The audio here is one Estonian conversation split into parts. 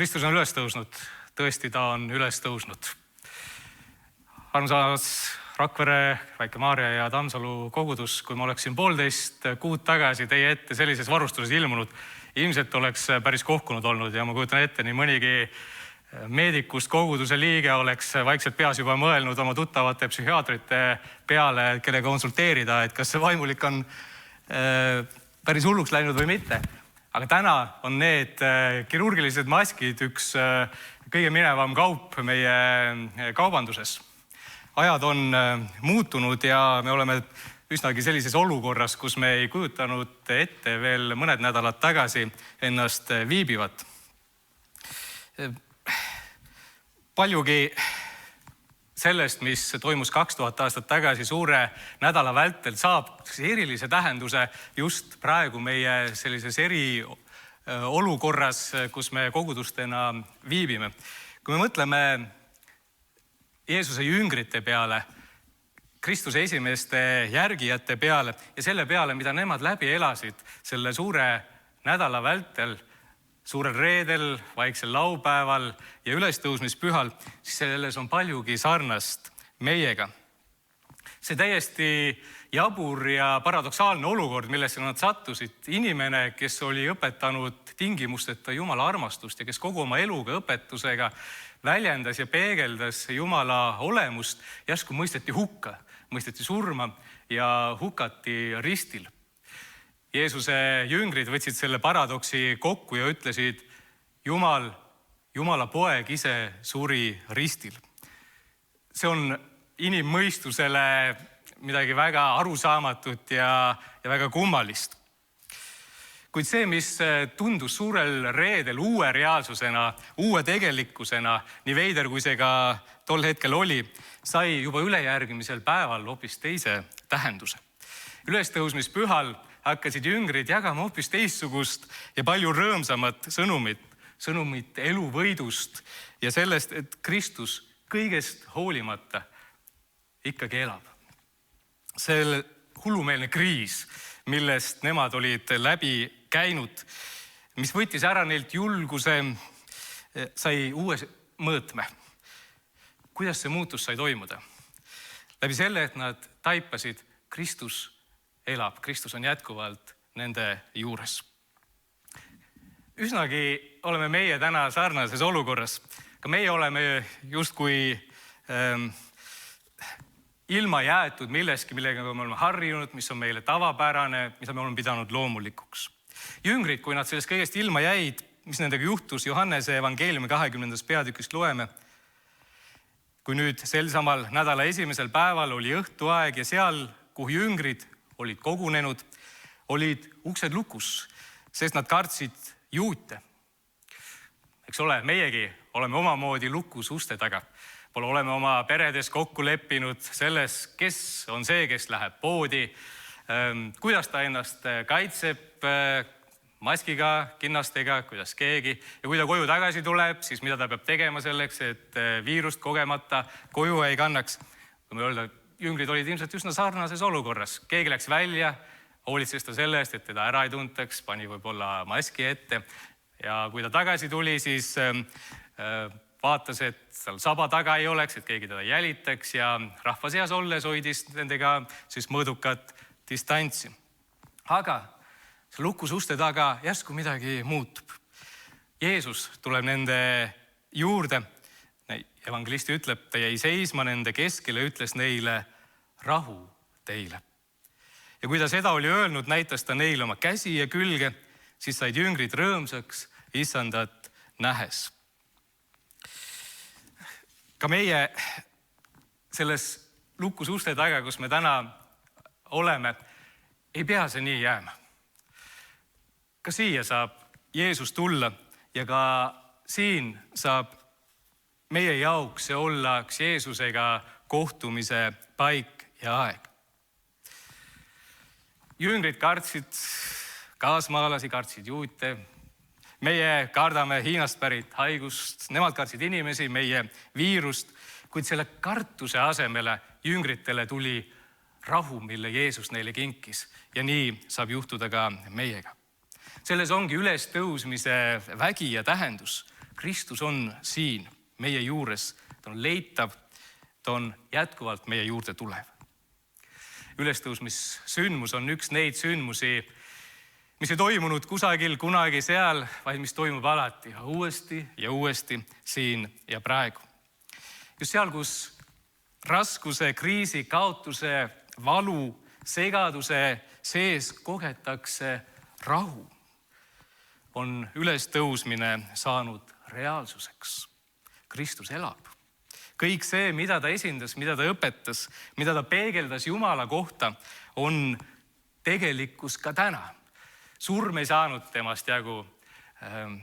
Kristus on üles tõusnud, tõesti ta on üles tõusnud. Armsas Rakvere, Väike-Maarja ja Tammsalu kogudus, kui ma oleksin 1,5 kuud tagasi teie ette sellises varustuses ilmunud, ilmselt oleks päris kohkunud olnud ja ma kujutan ette, nii mõnigi meedikust koguduse liige oleks vaikselt peas juba mõelnud oma tuttavate psühhiaatrite peale, kellega konsulteerida, et kas see vaimulik on päris hulluks läinud või mitte. Aga täna on need kirurgilised maskid üks kõige minevam kaup meie kaubanduses. Ajad on muutunud ja me oleme üsnagi sellises olukorras, kus me ei kujutanud ette veel mõned nädalad tagasi ennast viibivat. Paljugi sellest, mis toimus 2000 aastat tagasi suure nädala vältel, saab erilise tähenduse just praegu meie sellises eriolukorras, kus me kogudustena viibime. Kui me mõtleme Jeesuse jüngrite peale, Kristuse esimeste järgijate peale ja selle peale, mida nemad läbi elasid selle suure nädala vältel, suurel reedel, vaiksel laupäeval ja ülestõusmispühal, siis selles on paljugi sarnast meiega. See täiesti jabur ja paradoksaalne olukord, millesse nad sattusid, inimene, kes oli õpetanud tingimusteta Jumala armastust ja kes kogu oma eluga õpetusega väljendas ja peegeldas Jumala olemust, järsku mõisteti hukka, mõisteti surma ja hukati ristil. Jeesuse jüngrid võtsid selle paradoksi kokku ja ütlesid, Jumala poeg ise suri ristil. See on inimmõistusele midagi väga arusaamatut ja väga kummalist. Kuid see, mis tundus suurel reedel uue reaalsusena, uue tegelikkusena, nii veider kui see ka tol hetkel oli, sai juba ülejärgmisel päeval hoopis teise tähenduse. Ülestõusmispühal hakkasid jüngrid jagama hoopis teistsugust ja palju rõõmsamat sõnumit eluvõidust ja sellest, et Kristus kõigest hoolimata ikkagi elab. See hullumeelne kriis, millest nemad olid läbi käinud, mis võttis ära neilt julguse, sai uue mõõtme. Kuidas see muutus sai toimuda? Läbi selle, et nad taipasid, Kristus elab, Kristus on jätkuvalt nende juures. Üsnagi oleme meie täna sarnases olukorras. Ka meie oleme justkui ilma jäetud milleski, millega me oleme harjunud, mis on meile tavapärane, mida me oleme pidanud loomulikuks. Jüngrid, kui nad sellest kõigest ilma jäid, mis nendega juhtus, Johannese evangeeliumi 20. peatükist loeme. Kui nüüd sel samal nädala esimesel päeval oli õhtuaeg ja seal, kuhu jüngrid olid kogunenud, olid uksed lukus, sest nad kartsid juute. Eks ole, meiegi oleme omamoodi lukus uste taga. Pole oleme oma peredes kokku leppinud selles, kes on see, kes läheb poodi, kuidas ta ennast kaitseb maskiga, kinnastega, kuidas keegi. Ja kui ta koju tagasi tuleb, siis mida ta peab tegema selleks, et viirust kogemata koju ei kannaks. Kui me öelda, jüngrid olid ilmselt üsna sarnases olukorras. Keegi läks välja, hoolitses ta selle eest, et teda ära ei tuntaks, pani võib-olla maski ette. Ja kui ta tagasi tuli, siis vaatas, et seal saba taga ei oleks, et keegi teda jälitaks ja rahva seas olles hoidis nendega siis mõõdukat distantsi. Aga see lukus uste taga järsku midagi muutub. Jeesus tuleb nende juurde. Evangelisti ütleb, ta jäi seisma nende keskele, ütles neile rahu teile. Ja kui ta seda oli öelnud, näitas ta neile oma käsi ja külge, siis said jüngrid rõõmsaks issandat nähes. Ka meie selles lukus uste taga, kus me täna oleme, ei pea see nii jääma. Ka siia saab Jeesus tulla ja ka siin saab meie jaoks olla Jeesusega kohtumise paik ja aeg. Jüngrid kartsid kaasmaalasi, kartsid juute. Meie kardame Hiinast pärit haigust, nemad kartsid inimesi, meie viirust, kuid selle kartuse asemele jüngritele tuli rahu, mille Jeesus neile kinkis. Ja nii saab juhtuda ka meiega. Selles ongi ülestõusmise vägi ja tähendus. Kristus on siin meie juures, ta on leitav, ta on jätkuvalt meie juurde tulev. Ülestõusmissündmus on üks neid sündmusi, mis ei toimunud kusagil kunagi seal, vaid mis toimub alati ja uuesti siin ja praegu. Just seal, kus raskuse, kriisi, kaotuse, valu, segaduse sees kogetakse rahu, on ülestõusmine saanud reaalsuseks. Kristus elab. Kõik see, mida ta esindas, mida ta õpetas, mida ta peegeldas Jumala kohta, on tegelikkus ka täna. Surm ei saanud temast jagu,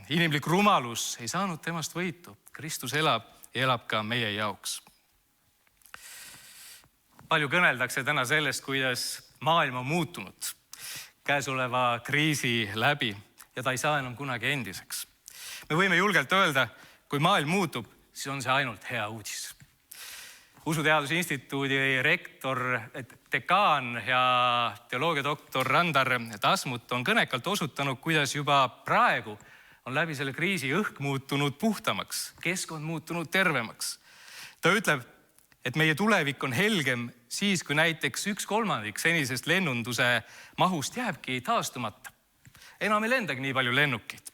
inimlik rumalus ei saanud temast võitu. Kristus elab ja elab ka meie jaoks. Palju kõneldakse täna sellest, kuidas maailm on muutunud käesoleva kriisi läbi ja ta ei saa enam kunagi endiseks. Me võime julgelt öelda, kui maailm muutub, siis on see ainult hea uudis. Usuteaduse Instituudi rektor, dekaan ja teoloogiadoktor Randar Tasmut on kõnekalt osutanud, kuidas juba praegu on läbi selle kriisi õhk muutunud puhtamaks, keskkond muutunud tervemaks. Ta ütleb, et meie tulevik on helgem siis, kui näiteks 1/3 senisest lennunduse mahust jääbki taastumata. Enam ei lendagi nii palju lennukeid.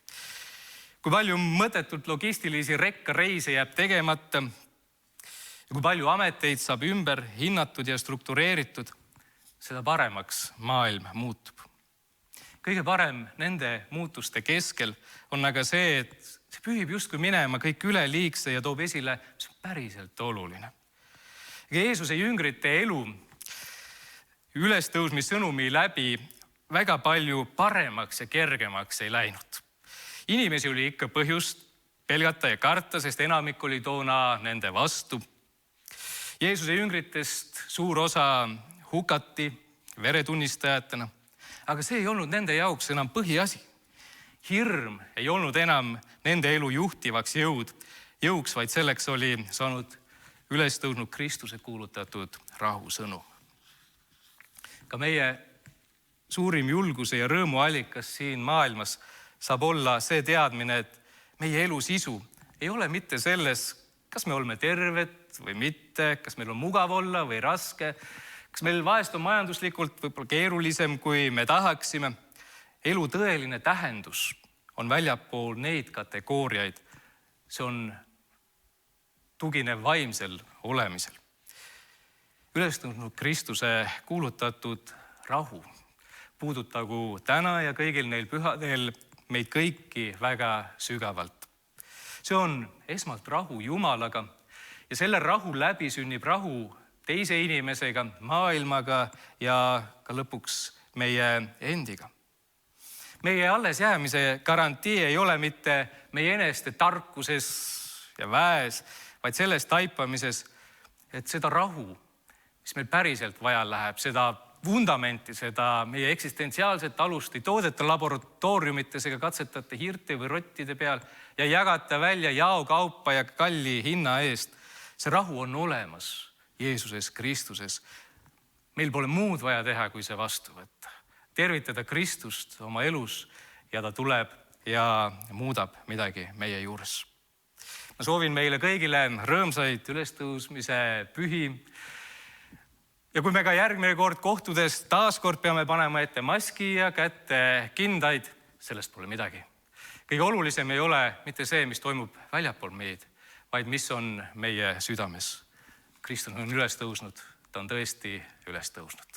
Kui palju mõttetult logistilisi rekkareise jääb tegemata ja kui palju ameteid saab ümber hinnatud ja struktureeritud, seda paremaks maailm muutub. Kõige parem nende muutuste keskel on aga see, et see pühib justkui minema kõik üleliigse ja toob esile, mis on päriselt oluline. Jeesuse jüngrite elu ülestõusmissõnumi läbi väga palju paremaks ja kergemaks ei läinud. Inimesi oli ikka põhjust pelgata ja karta, sest enamik oli toona nende vastu. Jeesuse jüngritest suur osa hukati veretunnistajatena, aga see ei olnud nende jaoks enam põhiasi. Hirm ei olnud enam nende elu juhtivaks jõuks, vaid selleks oli saanud ülestõusnud Kristuse kuulutatud rahusõnum. Ka meie suurim julguse ja rõõmu allikas siin maailmas saab olla see teadmine, et meie elu sisu ei ole mitte selles, kas me oleme terved või mitte, kas meil on mugav olla või raske, kas meil vahest on majanduslikult võib-olla keerulisem, kui me tahaksime. Elu tõeline tähendus on väljapool neid kategooriaid. See on tuginev vaimsel olemisel. Ülestõusnud Kristuse kuulutatud rahu puudutagu täna ja kõigil neil pühadel meid kõiki väga sügavalt. See on esmalt rahu Jumalaga ja selle rahu läbi sünnib rahu teise inimesega, maailmaga ja ka lõpuks meie endiga. Meie alles jäämise garantii ei ole mitte meie eneste tarkuses ja väes, vaid selles taipamises, et seda rahu, mis meil päriselt vaja läheb, seda vundamenti, seda meie eksistentsiaalset alust ei toodeta laboratooriumites ega katsetata hirte või rottide peal ja jagata välja jaokaupa ja kalli hinna eest. See rahu on olemas Jeesuses Kristuses. Meil pole muud vaja teha, kui see vastu võtta. Tervitada Kristust oma elus ja ta tuleb ja muudab midagi meie juures. Ma soovin meile kõigile rõõmsaid ülestõusmise pühi. Ja kui me ka järgmine kord kohtudes taaskord peame panema ette maski ja kätte kindaid, sellest pole midagi. Kõige olulisem ei ole mitte see, mis toimub väljapool meid, vaid mis on meie südames. Kristus on üles tõusnud, ta on tõesti üles tõusnud.